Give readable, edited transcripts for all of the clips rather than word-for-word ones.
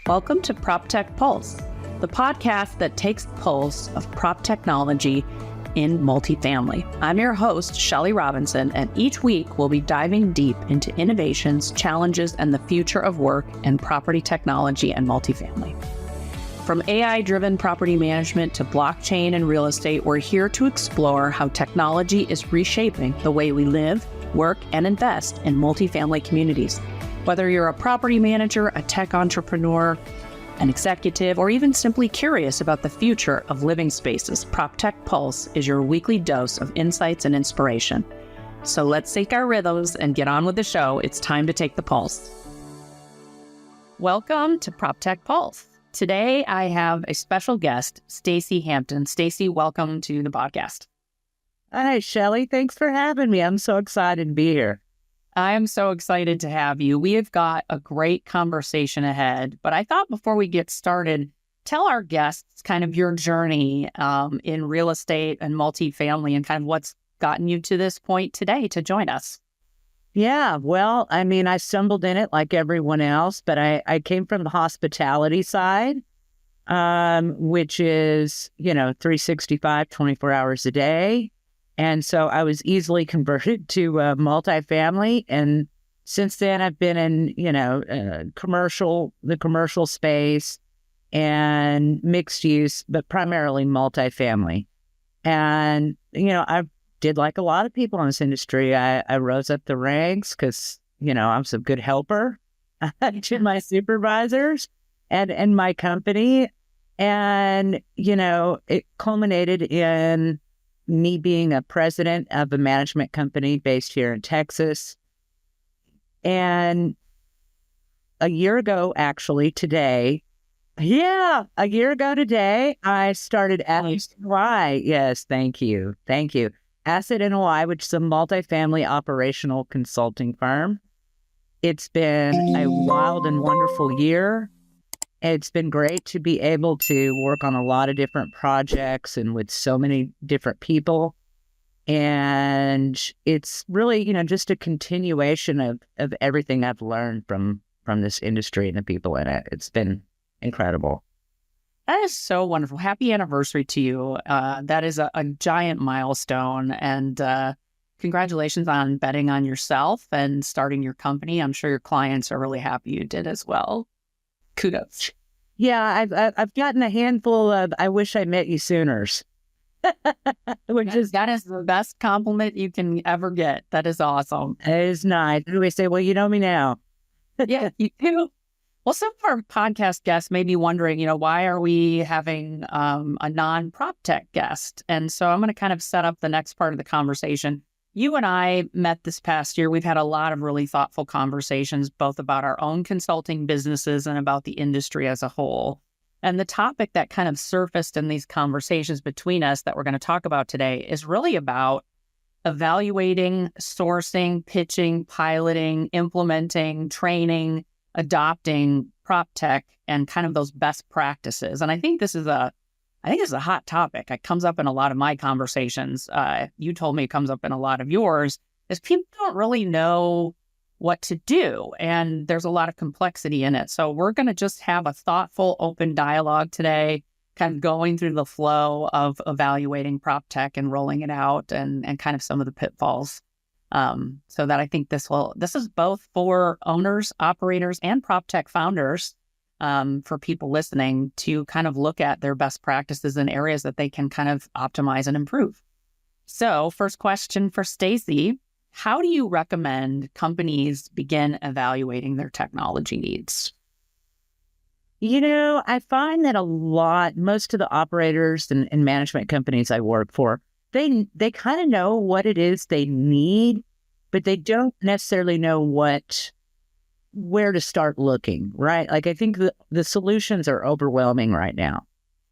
Welcome to Proptech Pulse, the podcast that takes the pulse of prop technology in multifamily. I'm your host, Shelly Robinson, and each week we'll be diving deep into innovations, challenges, and the future of work in property technology and multifamily. From AI-driven property management to blockchain and real estate, we're here to explore how technology is reshaping the way we live, work, and invest in multifamily communities. Whether you're a property manager, a tech entrepreneur, an executive, or even simply curious about the future of living spaces, Proptech Pulse is your weekly dose of insights and inspiration. So let's sync our rhythms and get on with the show. It's time to take the pulse. Welcome to Proptech Pulse. Today, I have a special guest, Stacey Hampton. Stacey, welcome to the podcast. Hi, Shelly. Thanks for having me. I'm so excited to be here. I am so excited to have you. We have got a great conversation ahead, but I thought before we get started, tell our guests kind of your journey in real estate and multifamily and kind of what's gotten you to this point today to join us. Yeah, well, I stumbled in it like everyone else, but I came from the hospitality side, which is, 365, 24 hours a day. And so I was easily converted to multifamily. And since then, I've been in, the commercial space and mixed use, but primarily multifamily. And, I did like a lot of people in this industry. I rose up the ranks because, I was a good helper to my supervisors and my company. And, it culminated in me being a president of a management company based here in Texas. And a year ago today, I started Asset NOI. Yes, thank you. Asset NOI, which is a multifamily operational consulting firm. It's been a wild and wonderful year. It's been great to be able to work on a lot of different projects and with so many different people. And it's really, just a continuation of everything I've learned from this industry and the people in it. It's been incredible. That is so wonderful. Happy anniversary to you. That is a giant milestone. And congratulations on betting on yourself and starting your company. I'm sure your clients are really happy you did as well. Kudos. Yeah, I've gotten a handful of "I wish I met you sooners," that is the best compliment you can ever get. That is awesome. It is nice. We say, "Well, you know me now." Yeah, you do. Well, some of our podcast guests may be wondering, why are we having a non-PropTech guest? And so I'm going to kind of set up the next part of the conversation. You and I met this past year. We've had a lot of really thoughtful conversations, both about our own consulting businesses and about the industry as a whole. And the topic that kind of surfaced in these conversations between us that we're going to talk about today is really about evaluating, sourcing, pitching, piloting, implementing, training, adopting PropTech and kind of those best practices. And I think this is a hot topic. It comes up in a lot of my conversations. You told me it comes up in a lot of yours, is people don't really know what to do. And there's a lot of complexity in it. So we're going to just have a thoughtful, open dialogue today, kind of going through the flow of evaluating PropTech and rolling it out and kind of some of the pitfalls. So that I think this is both for owners, operators, and PropTech founders. For people listening to kind of look at their best practices in areas that they can kind of optimize and improve. So first question for Stacey, how do you recommend companies begin evaluating their technology needs? I find that most of the operators and management companies I work for, they kind of know what it is they need, but they don't necessarily know where to start looking, right? Like, I think the solutions are overwhelming right now.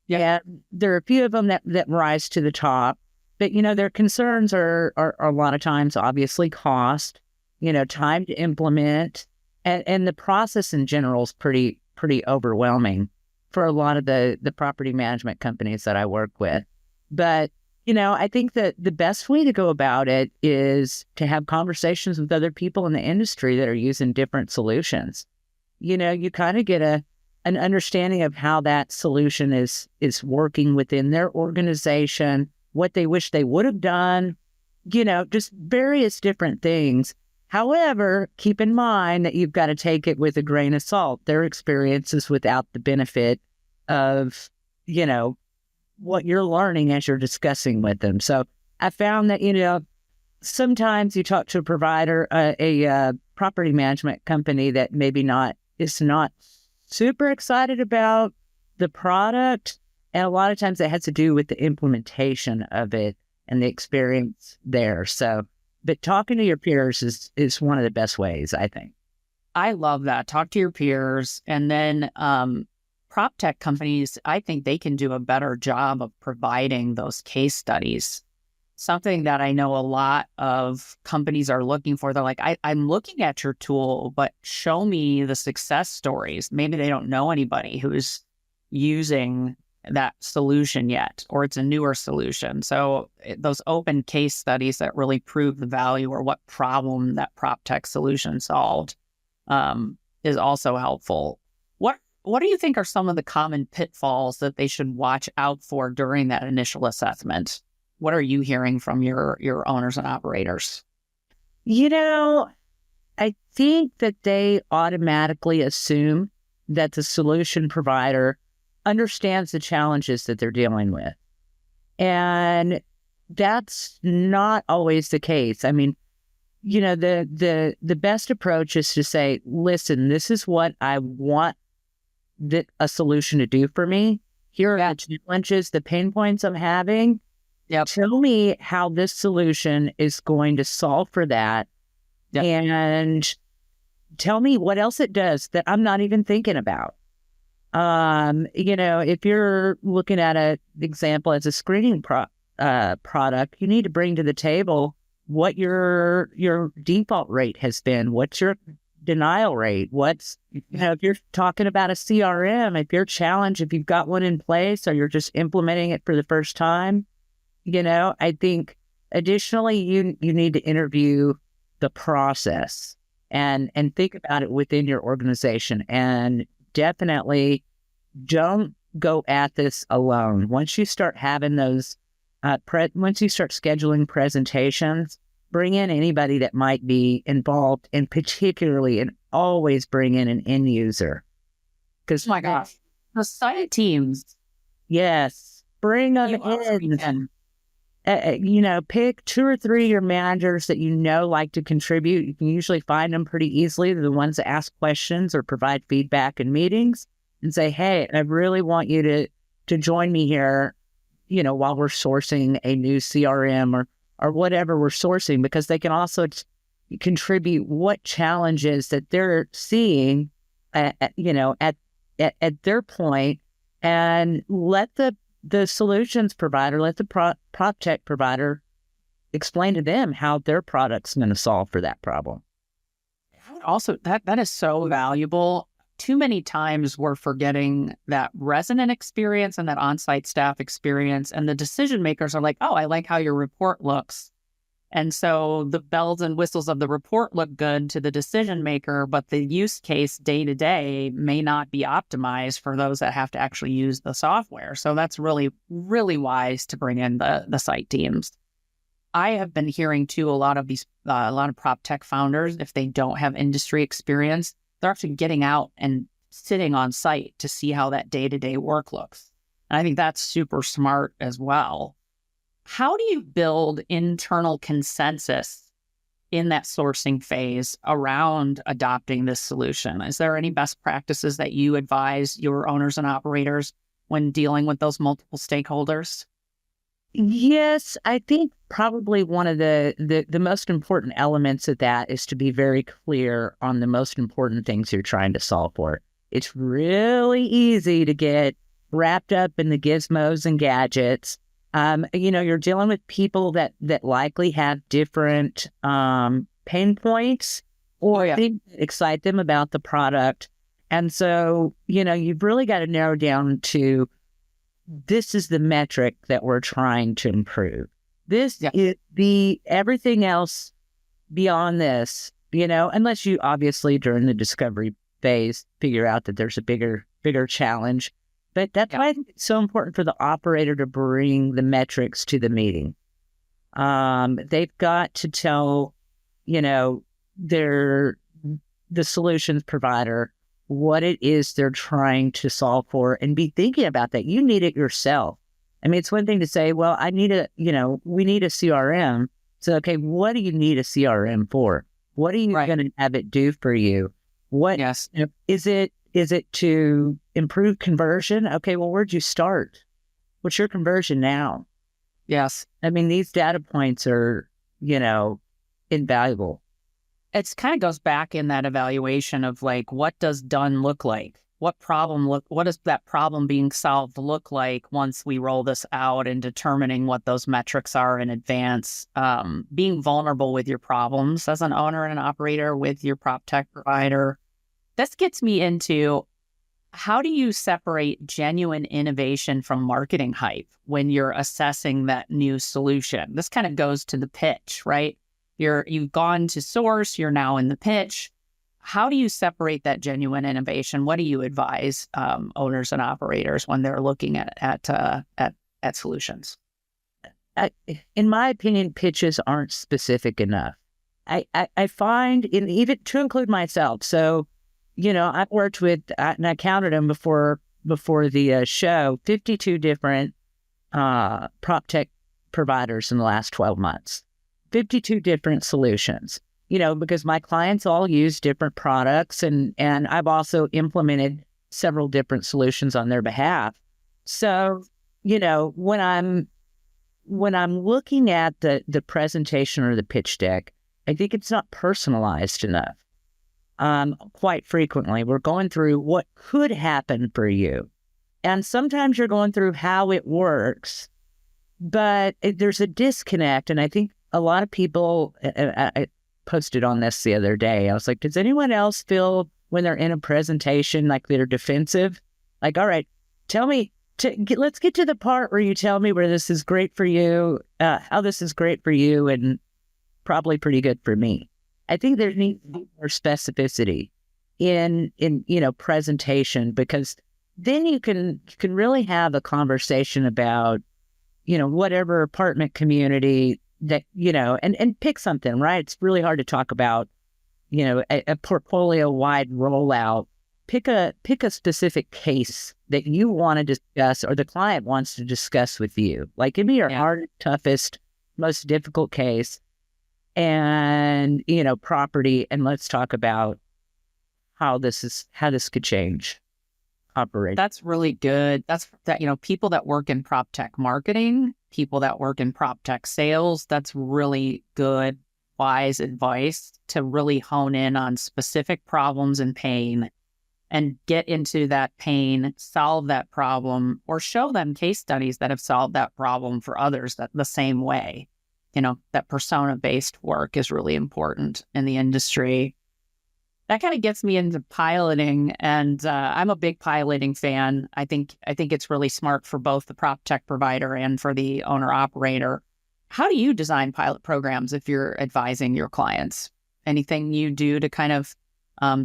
Yeah. There are a few of them that rise to the top, but, their concerns are a lot of times, obviously, cost, time to implement, and the process in general is pretty overwhelming for a lot of the property management companies that I work with. But I think that the best way to go about it is to have conversations with other people in the industry that are using different solutions. You kind of get an understanding of how that solution is working within their organization, what they wish they would have done, just various different things. However, keep in mind that you've got to take it with a grain of salt. Their experiences without the benefit of, what you're learning as you're discussing with them. So I found that, sometimes you talk to a provider, a property management company that maybe is not super excited about the product. And a lot of times it has to do with the implementation of it and the experience there. So, but talking to your peers is one of the best ways, I think. I love that. Talk to your peers. And then Proptech companies, I think they can do a better job of providing those case studies. Something that I know a lot of companies are looking for. They're like, I'm looking at your tool, but show me the success stories. Maybe they don't know anybody who's using that solution yet, or it's a newer solution. So those open case studies that really prove the value or what problem that Proptech solution solved is also helpful. What do you think are some of the common pitfalls that they should watch out for during that initial assessment? What are you hearing from your owners and operators? I think that they automatically assume that the solution provider understands the challenges that they're dealing with. And that's not always the case. I mean, the best approach is to say, listen, this is what I want a solution to do for me. Here are the challenges, the pain points I'm having. Yep. Tell me how this solution is going to solve for that. Yep. And tell me what else it does that I'm not even thinking about. If you're looking at an example as a screening product, you need to bring to the table what your default rate has been. What's your denial rate? If you're talking about a CRM, if you're challenged, if you've got one in place or you're just implementing it for the first time, I think additionally, you need to interview the process and think about it within your organization, and definitely don't go at this alone. Once you start having those, once you start scheduling presentations, bring in anybody that might be involved, and particularly, and always bring in an end user. Because, oh my gosh, the site teams. Yes, bring them in. Pick 2 or 3 of your managers that like to contribute. You can usually find them pretty easily. They're the ones that ask questions or provide feedback in meetings, and say, hey, I really want you to join me here, while we're sourcing a new CRM or whatever we're sourcing, because they can also contribute what challenges that they're seeing at their point, and let the solutions provider, let the Proptech provider explain to them how their product's going to solve for that problem. Also, that is so valuable. Too many times we're forgetting that resident experience and that on-site staff experience, and the decision makers are like, oh, I like how your report looks. And so the bells and whistles of the report look good to the decision maker, but the use case day to day may not be optimized for those that have to actually use the software. So that's really, really wise to bring in the site teams. I have been hearing too, a lot of Proptech founders, if they don't have industry experience, they're actually getting out and sitting on site to see how that day-to-day work looks. And I think that's super smart as well. How do you build internal consensus in that sourcing phase around adopting this solution? Is there any best practices that you advise your owners and operators when dealing with those multiple stakeholders? Yes, I think probably one of the most important elements of that is to be very clear on the most important things you're trying to solve for. It's really easy to get wrapped up in the gizmos and gadgets. You're dealing with people that likely have different pain points or things that excite them about the product. And so, you've really got to narrow down to, this is the metric that we're trying to improve. This is everything else beyond this, unless you obviously during the discovery phase figure out that there's a bigger bigger challenge. But that's why I think it's so important for the operator to bring the metrics to the meeting. They've got to tell, the solutions provider what it is they're trying to solve for and be thinking about that. You need it yourself. I mean, it's one thing to say, well, we need a CRM. So, okay, what do you need a CRM for? What are you going to have it do for you? What is it? Is it to improve conversion? Okay, well, where'd you start? What's your conversion now? Yes. I mean, these data points are, invaluable. It kind of goes back in that evaluation of like, what does done look like? What does that problem being solved look like once we roll this out, and determining what those metrics are in advance? Being vulnerable with your problems as an owner and an operator with your Proptech provider. This gets me into, how do you separate genuine innovation from marketing hype when you're assessing that new solution? This kind of goes to the pitch, right? You've gone to source, you're now in the pitch. How do you separate that genuine innovation? What do you advise owners and operators when they're looking at solutions? In my opinion, pitches aren't specific enough. I find, even to include myself. So, I've worked with, and I counted them before the show, 52 different Proptech providers in the last 12 months. 52 different solutions, because my clients all use different products, and I've also implemented several different solutions on their behalf. So, when I'm looking at the presentation or the pitch deck, I think it's not personalized enough. Quite frequently, we're going through what could happen for you. And sometimes you're going through how it works, but there's a disconnect. And I think a lot of people, I posted on this the other day, I was like, does anyone else feel when they're in a presentation like they're defensive? Like, all right, tell me, let's get to the part where you tell me where this is great for you, how this is great for you, and probably pretty good for me. I think there needs to be more specificity in presentation, because then you can really have a conversation about, whatever apartment community that, and pick something, right? It's really hard to talk about, a portfolio-wide rollout. Pick a specific case that you want to discuss, or the client wants to discuss with you. Like, give me your hardest, toughest, most difficult case, and, property, and let's talk about how this could change operate. That's really good. People that work in Proptech marketing, people that work in Proptech sales, that's really good, wise advice to really hone in on specific problems and pain, and get into that pain, solve that problem, or show them case studies that have solved that problem for others that the same way. That persona-based work is really important in the industry. That kind of gets me into piloting, and I'm a big piloting fan. I think it's really smart for both the Proptech provider and for the owner-operator. How do you design pilot programs if you're advising your clients? Anything you do to kind of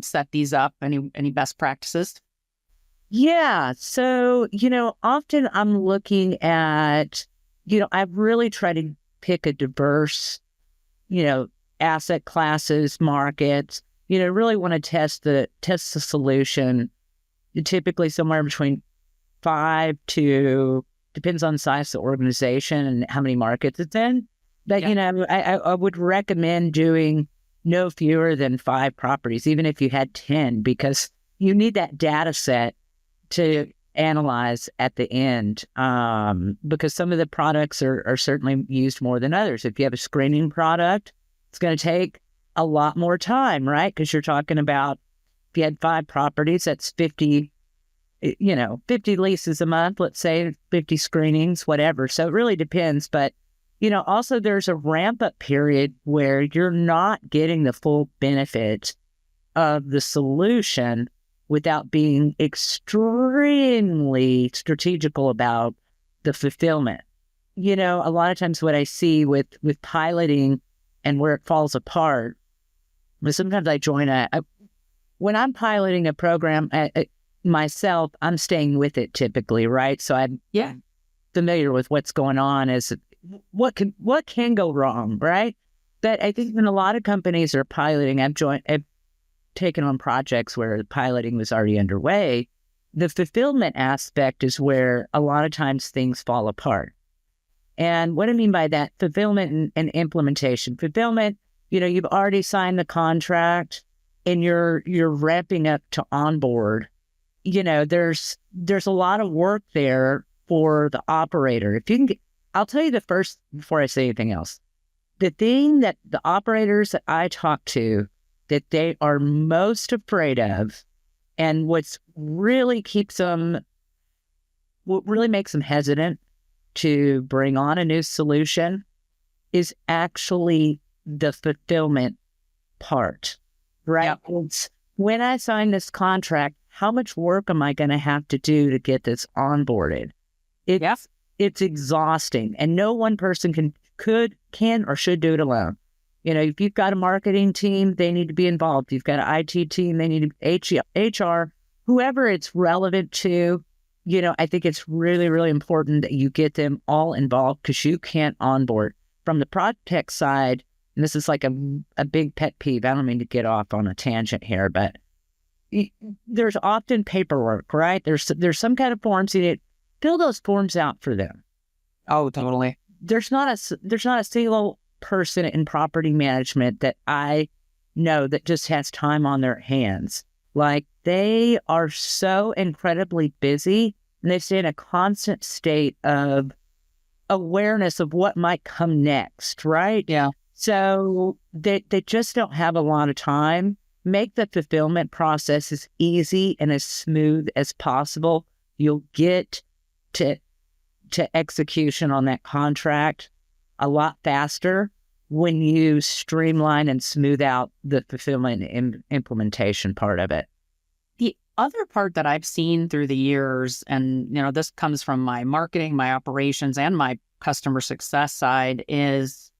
set these up? Any best practices? Yeah. So, often I'm looking at, I've really tried to pick a diverse, asset classes, markets, really want to test the solution, typically somewhere between 5 to, depends on the size of the organization and how many markets it's in. But, I would recommend doing no fewer than 5 properties, even if you had 10, because you need that data set to analyze at the end, because some of the products are certainly used more than others. If you have a screening product, it's going to take a lot more time, right? Because you're talking about, if you had 5 properties, that's 50 leases a month, let's say 50 screenings, whatever. So it really depends. But, also there's a ramp up period where you're not getting the full benefit of the solution without being extremely strategical about the fulfillment. A lot of times what I see with piloting and where it falls apart, but sometimes I join when I'm piloting a program, myself, I'm staying with it typically, right? So I'm familiar with what's going on as what can go wrong, right? But I think when a lot of companies are piloting, I've taken on projects where the piloting was already underway. The fulfillment aspect is where a lot of times things fall apart. And what I mean by that, fulfillment and implementation. Fulfillment, you've already signed the contract and you're ramping up to onboard. There's a lot of work there for the operator. If you can I'll tell you the first, before I say anything else, the thing that the operators that I talk to that they are most afraid of, and what really makes them hesitant to bring on a new solution, is actually the fulfillment part, right? Yep. It's when I sign this contract, how much work am I going to have to do to get this onboarded? It's exhausting, and no one person can or should do it alone. If you've got a marketing team, they need to be involved. If you've got an IT team, they need to HR, whoever it's relevant to. I think it's really, really important that you get them all involved, because you can't onboard. From the Proptech side, and this is like a big pet peeve. I don't mean to get off on a tangent here, but there's often paperwork, right? There's some kind of forms. You need to fill those forms out for them. Oh, totally. There's not a single person in property management that I know that just has time on their hands. Like, they are so incredibly busy, and they stay in a constant state of awareness of what might come next, right? Yeah. So they just don't have a lot of time. Make the fulfillment process as easy and as smooth as possible. You'll get to execution on that contract a lot faster when you streamline and smooth out the fulfillment and implementation part of it. The other part that I've seen through the years, and this comes from my marketing, my operations, and my customer success side, is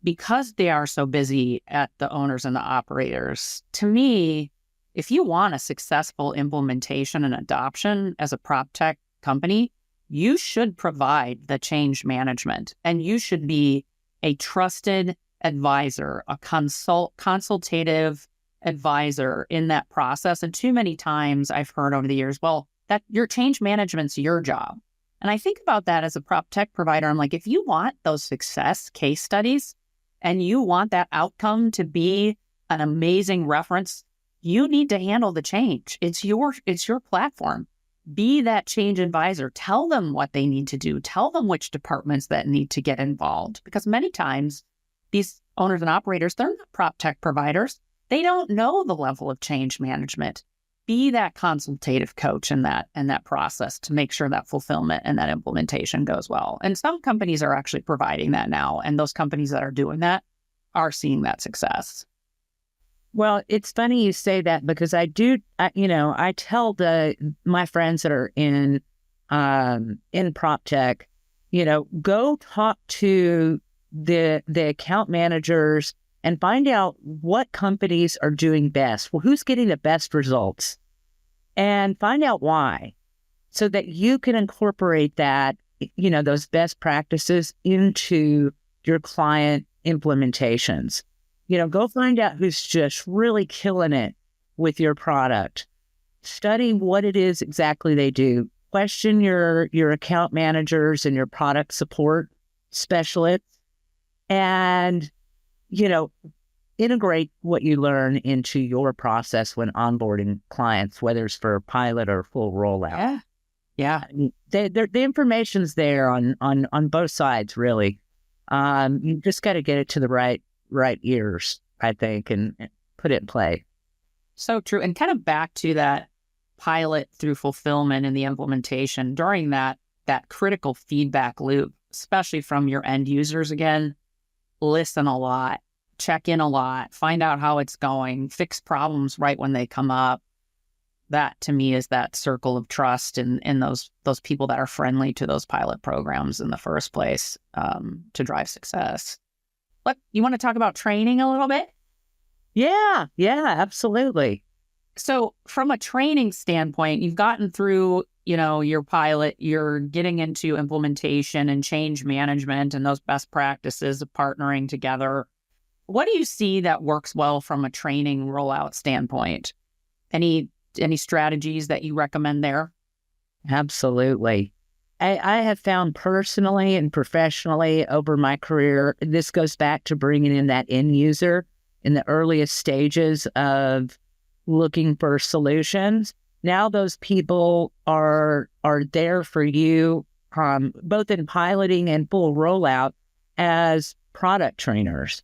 because they are so busy at the owners and the operators. To me, if you want a successful implementation and adoption as a Proptech company, you should provide the change management, and you should be a trusted advisor, a consultative advisor in that process. And too many times I've heard over the years, well, that your change management's your job. And I think about that as a Proptech provider. I'm like, if you want those success case studies and you want that outcome to be an amazing reference, you need to handle the change. It's your platform. Be that change advisor. Tell them what they need to do. Tell them which departments that need to get involved. Because many times these owners and operators, they're not Proptech providers. They don't know the level of change management. Be that consultative coach in that process to make sure that fulfillment and that implementation goes well. And some companies are actually providing that now. And those companies that are doing that are seeing that success. Well, it's funny you say that, because I tell my friends that are in Proptech, go talk to the account managers and find out what companies are doing best. Well, who's getting the best results, and find out why, so that you can incorporate that, those best practices into your client implementations. Go find out who's just really killing it with your product. Study what it is exactly they do. Question your account managers and your product support specialists, and, integrate what you learn into your process when onboarding clients, whether it's for a pilot or full rollout. Yeah. The information's there on both sides, really. You just got to get it to the right ears, I think, and put it in play. So true. And kind of back to that pilot through fulfillment and the implementation, during that critical feedback loop, especially from your end users, again, listen a lot, check in a lot, find out how it's going, fix problems right when they come up. That, to me, is that circle of trust in those people that are friendly to those pilot programs in the first place, to drive success. You want to talk about training a little bit? Yeah, absolutely. So from a training standpoint, you've gotten through, your pilot, you're getting into implementation and change management and those best practices of partnering together. What do you see that works well from a training rollout standpoint? Any strategies that you recommend there? Absolutely. I have found personally and professionally over my career, this goes back to bringing in that end user in the earliest stages of looking for solutions. Now those people are there for you, both in piloting and full rollout as product trainers.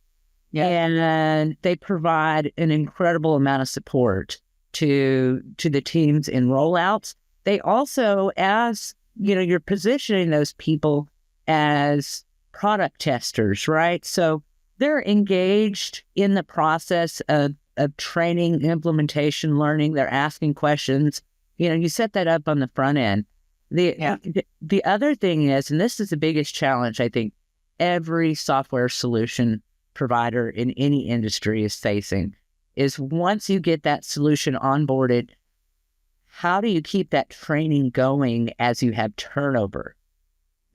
Yeah. And they provide an incredible amount of support to the teams in rollouts. They also, as you're positioning those people as product testers, right? So they're engaged in the process of training, implementation, learning. They're asking questions. You set that up on the front end. The other thing is, and this is the biggest challenge I think every software solution provider in any industry is facing, is once you get that solution onboarded, how do you keep that training going as you have turnover?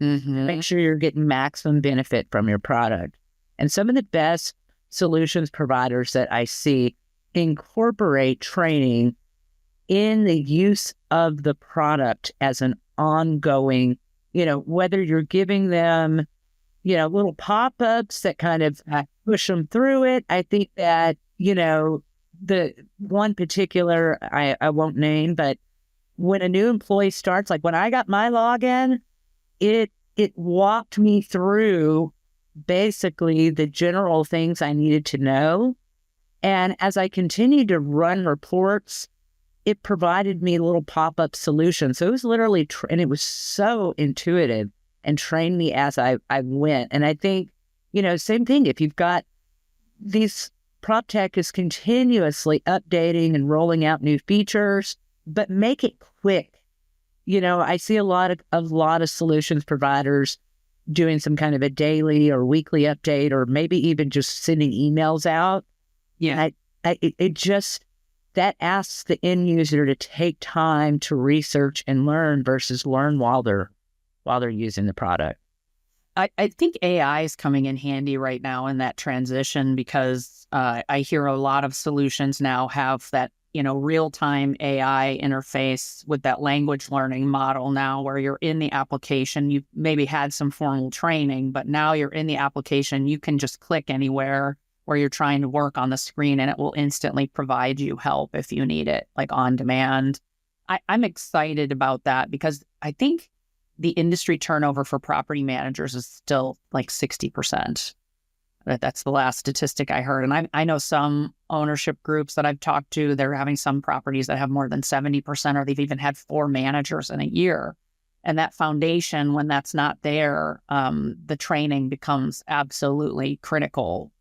Mm-hmm. Make sure you're getting maximum benefit from your product. And some of the best solutions providers that I see incorporate training in the use of the product as an ongoing, whether you're giving them, little pop-ups that kind of push them through it. I think that, the one particular, I won't name, but when a new employee starts, like when I got my login, it walked me through basically the general things I needed to know. And as I continued to run reports, it provided me little pop-up solutions. So it was literally, and it was so intuitive and trained me as I went. And I think, same thing, if you've got these, Proptech is continuously updating and rolling out new features, but make it quick. I see a lot of solutions providers doing some kind of a daily or weekly update, or maybe even just sending emails out. Yeah. It just, that asks the end user to take time to research and learn versus learn while they're using the product. I think AI is coming in handy right now in that transition, because I hear a lot of solutions now have that, real-time AI interface with that language learning model now, where you're in the application, you maybe had some formal training, but now you're in the application, you can just click anywhere where you're trying to work on the screen and it will instantly provide you help if you need it, like on demand. I'm excited about that because I think the industry turnover for property managers is still like 60%. That's the last statistic I heard. And I know some ownership groups that I've talked to, they're having some properties that have more than 70%, or they've even had 4 managers in a year. And that foundation, when that's not there, the training becomes absolutely critical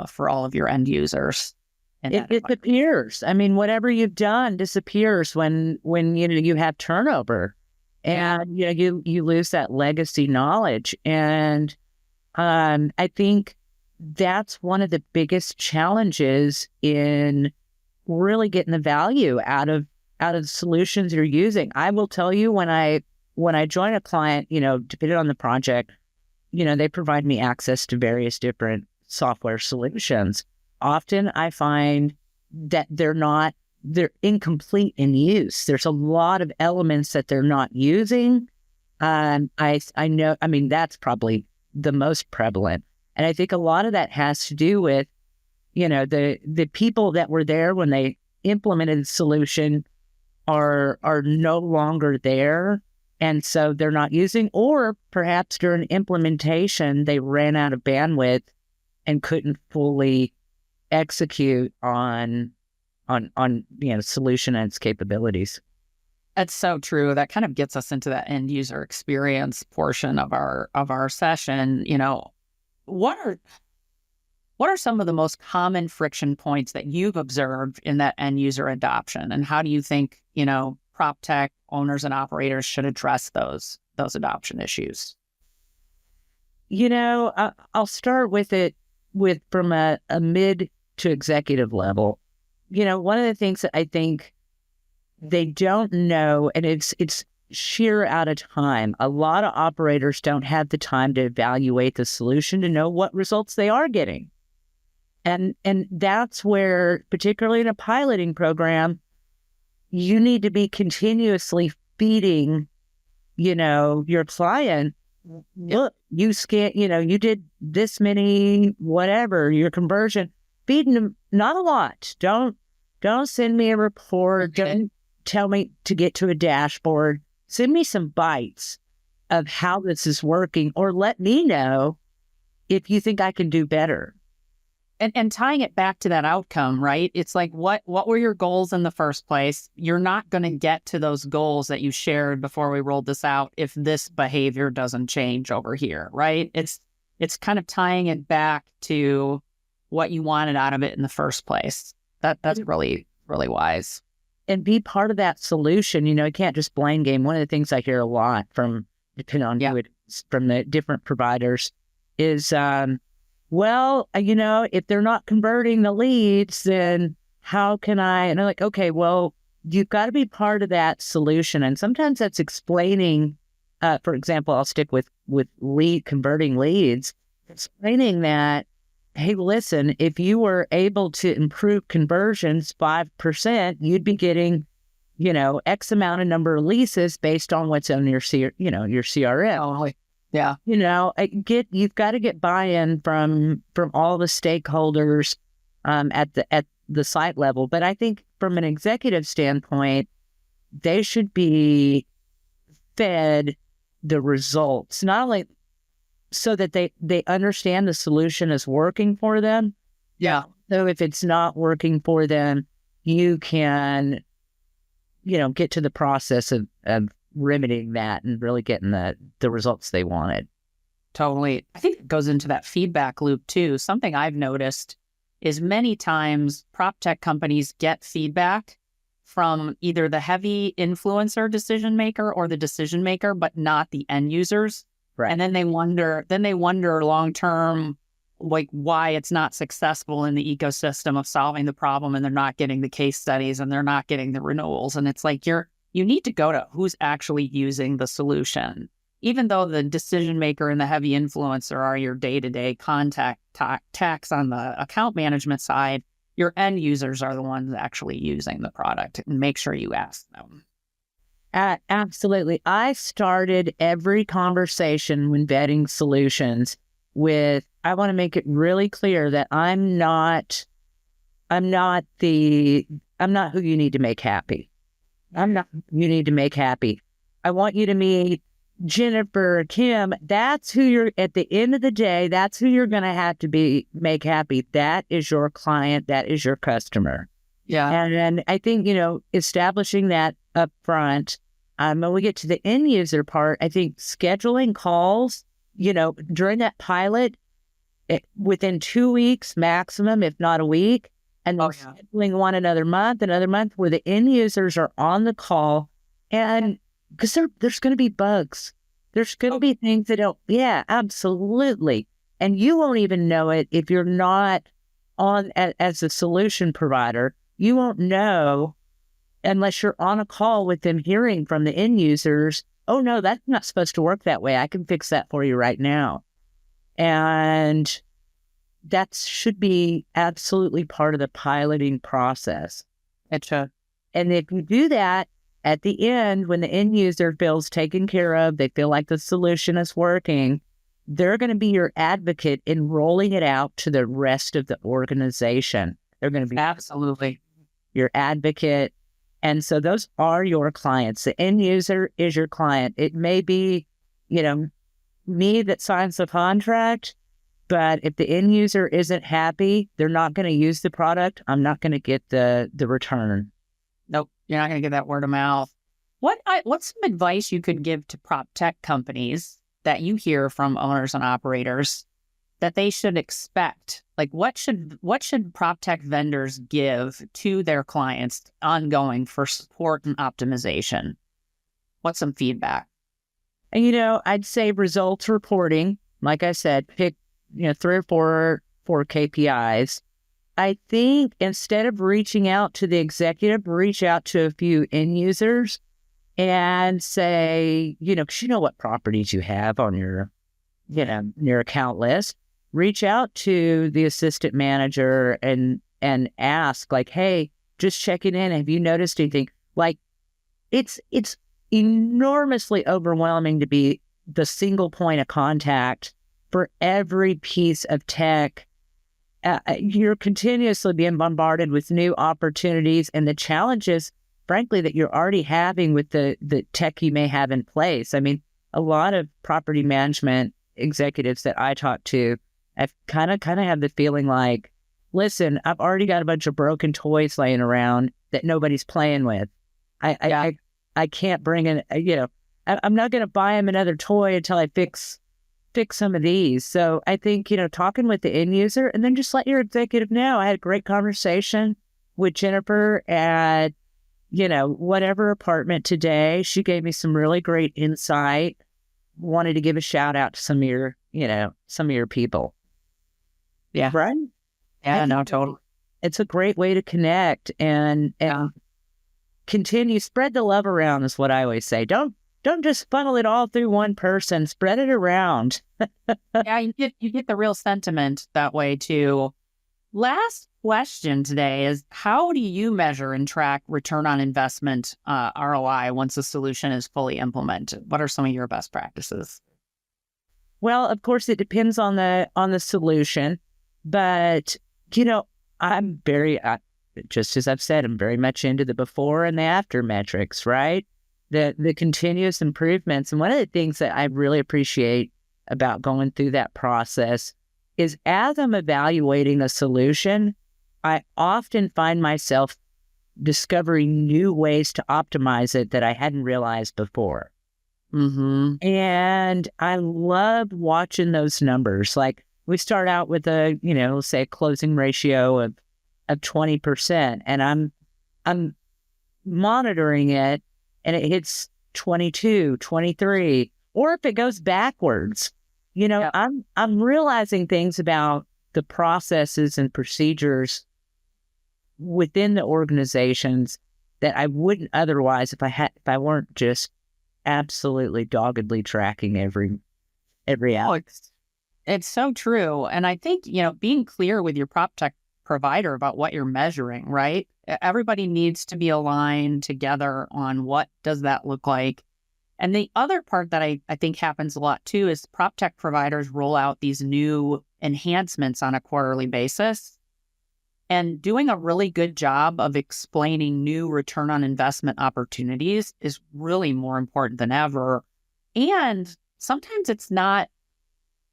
for all of your end users. And it disappears. I mean, whatever you've done disappears when you have turnover. And you lose that legacy knowledge. And I think that's one of the biggest challenges in really getting the value out of the solutions you're using. I will tell you, when I join a client, depending on the project, they provide me access to various different software solutions. Often I find that they're incomplete in use. There's a lot of elements that they're not using. I know, that's probably the most prevalent. And I think a lot of that has to do with, the people that were there when they implemented the solution are no longer there. And so they're not using, or perhaps during implementation, they ran out of bandwidth and couldn't fully execute on solution and its capabilities. That's so true. That kind of gets us into that end user experience portion of our session. What are some of the most common friction points that you've observed in that end user adoption, and how do you think PropTech owners and operators should address those adoption issues? I'll start with from a mid to executive level. one of the things that I think they don't know, and it's sheer out of time. A lot of operators don't have the time to evaluate the solution to know what results they are getting. And that's where, particularly in a piloting program, you need to be continuously feeding, your client. Look, you you did this many, whatever, your conversion, feeding them, not a lot. Don't send me a report. Don't tell me to get to a dashboard. Send me some bites of how this is working, or let me know if you think I can do better. And tying it back to that outcome, right? It's like, what were your goals in the first place? You're not going to get to those goals that you shared before we rolled this out if this behavior doesn't change over here, right? It's kind of tying it back to what you wanted out of it in the first place. That's really, really wise. And be part of that solution. You can't just blame game. One of the things I hear a lot from, depending on who it is, from the different providers is, well, if they're not converting the leads, then how can I? And I'm like, okay, well, you've got to be part of that solution. And sometimes that's explaining, for example, I'll stick with converting leads, explaining that, hey, listen, if you were able to improve conversions 5%, you'd be getting, X amount of number of leases based on what's on your CRM. Oh, yeah. You've got to get buy-in from all the stakeholders at the site level. But I think from an executive standpoint, they should be fed the results, not only so that they understand the solution is working for them. Yeah. So if it's not working for them, you can, get to the process of remedying that and really getting the results they wanted. Totally. I think it goes into that feedback loop too. Something I've noticed is many times Proptech companies get feedback from either the heavy influencer decision maker or the decision maker, but not the end users. Right. And then they wonder long term, like why it's not successful in the ecosystem of solving the problem, and they're not getting the case studies and they're not getting the renewals. And it's like you need to go to who's actually using the solution. Even though the decision maker and the heavy influencer are your day-to-day contacts on the account management side, your end users are the ones actually using the product, and make sure you ask them. Absolutely. I started every conversation when vetting solutions with, I want to make it really clear that I'm not who you need to make happy. I'm not who you need to make happy. I want you to meet Jennifer, Kim. That's who at the end of the day, that's who you're going to have to make happy. That is your client. That is your customer. Yeah. And I think, establishing that up front, when we get to the end user part, I think scheduling calls, during that pilot, within 2 weeks maximum, if not a week, and then scheduling another month where the end users are on the call. And because there's going to be bugs. There's going to be things that don't, absolutely. And you won't even know it if you're not on as a solution provider. You won't know unless you're on a call with them, hearing from the end users, oh no, that's not supposed to work that way. I can fix that for you right now. And that should be absolutely part of the piloting process. And if you do that at the end, when the end user feels taken care of, they feel like the solution is working, they're going to be your advocate in rolling it out to the rest of the organization. They're going to be absolutely your advocate. And so those are your clients. The end user is your client. It may be, me that signs the contract, but if the end user isn't happy, they're not going to use the product. I'm not going to get the return. Nope. You're not going to get that word of mouth. What's some advice you could give to Proptech companies that you hear from owners and operators that they should expect? Like what should Proptech vendors give to their clients ongoing for support and optimization? What's some feedback? And, I'd say results reporting. Like I said, pick 3 or 4 KPIs. I think instead of reaching out to the executive, reach out to a few end users and say, because you know what properties you have on your account list. Reach out to the assistant manager and ask, like, hey, just checking in. Have you noticed anything? Like, it's enormously overwhelming to be the single point of contact for every piece of tech. You're continuously being bombarded with new opportunities and the challenges, frankly, that you're already having with the tech you may have in place. I mean, a lot of property management executives that I talk to, I've kind of have the feeling like, listen, I've already got a bunch of broken toys laying around that nobody's playing with. I can't bring in, I'm not going to buy them another toy until I fix some of these. So I think, talking with the end user and then just let your executive know. I had a great conversation with Jennifer at, whatever apartment today. She gave me some really great insight. Wanted to give a shout out to some of your people. Yeah. Right? Yeah, no, totally. It's a great way to connect and continue, spread the love around is what I always say. Don't just funnel it all through one person. Spread it around. Yeah, you get the real sentiment that way too. Last question today is, how do you measure and track return on investment, ROI, once a solution is fully implemented? What are some of your best practices? Well, of course, it depends on the solution, but I'm very, just as I've said, I'm very much into the before and the after metrics, right? The continuous improvements. And one of the things that I really appreciate about going through that process is, as I'm evaluating a solution, I often find myself discovering new ways to optimize it that I hadn't realized before. Mm-hmm. And I love watching those numbers. Like, we start out with a, say a closing ratio of 20%, and I'm monitoring it and it hits 22, 23, or if it goes backwards, Yeah. I'm realizing things about the processes and procedures within the organizations that I wouldn't otherwise if I weren't just absolutely doggedly tracking every app. It's so true. And I think, being clear with your Proptech provider about what you're measuring, right? Everybody needs to be aligned together on what does that look like. And the other part that I think happens a lot too is Proptech providers roll out these new enhancements on a quarterly basis. And doing a really good job of explaining new return on investment opportunities is really more important than ever. And sometimes it's not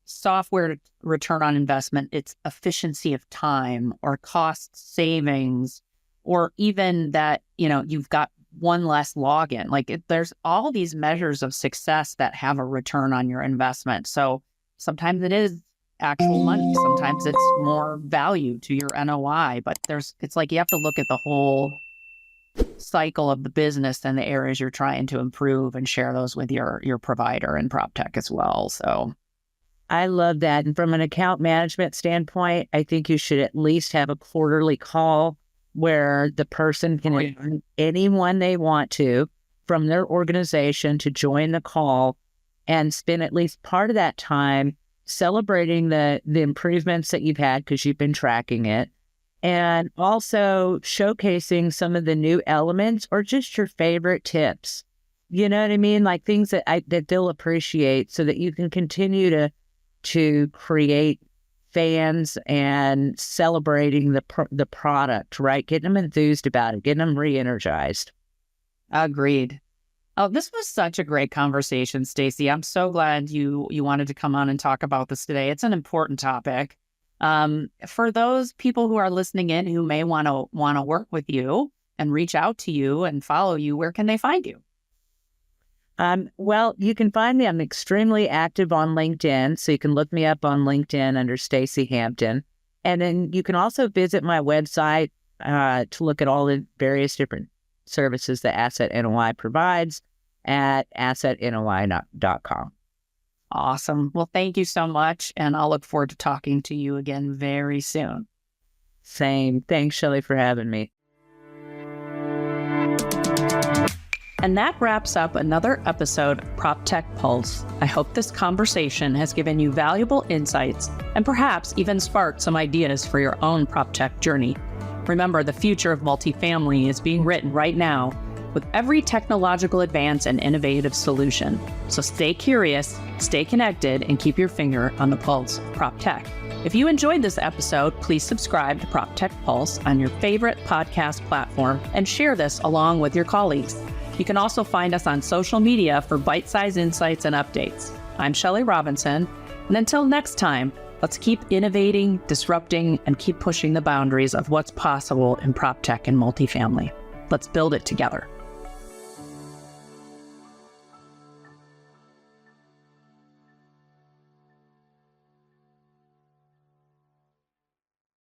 software return on investment, it's efficiency of time or cost savings, or even that, you've got one less login. Like, there's all these measures of success that have a return on your investment. So sometimes it is actual money. Sometimes it's more value to your NOI, but it's like you have to look at the whole cycle of the business and the areas you're trying to improve and share those with your provider and Proptech as well. So I love that. And from an account management standpoint, I think you should at least have a quarterly call where the person can invite anyone they want to from their organization to join the call and spend at least part of that time celebrating the improvements that you've had because you've been tracking it, and also showcasing some of the new elements or just your favorite tips. You know what I mean? Like things that they'll appreciate, so that you can continue to create fans and celebrating the product, right? Getting them enthused about it, getting them re-energized. Agreed. Oh, this was such a great conversation, Stacey. I'm so glad you wanted to come on and talk about this today. It's an important topic. For those people who are listening in who may want to work with you and reach out to you and follow you, where can they find you? Well, you can find me. I'm extremely active on LinkedIn, so you can look me up on LinkedIn under Stacey Hampton. And then you can also visit my website to look at all the various different services that Asset NOI provides at assetnoi.com. Awesome. Well, thank you so much. And I'll look forward to talking to you again very soon. Same. Thanks, Shelley, for having me. And that wraps up another episode of Proptech Pulse. I hope this conversation has given you valuable insights and perhaps even sparked some ideas for your own Proptech journey. Remember, the future of multifamily is being written right now with every technological advance and innovative solution. So stay curious, stay connected, and keep your finger on the pulse of Proptech. If you enjoyed this episode, please subscribe to Proptech Pulse on your favorite podcast platform and share this along with your colleagues. You can also find us on social media for bite-sized insights and updates. I'm Shelley Robinson, and until next time, let's keep innovating, disrupting, and keep pushing the boundaries of what's possible in PropTech and multifamily. Let's build it together.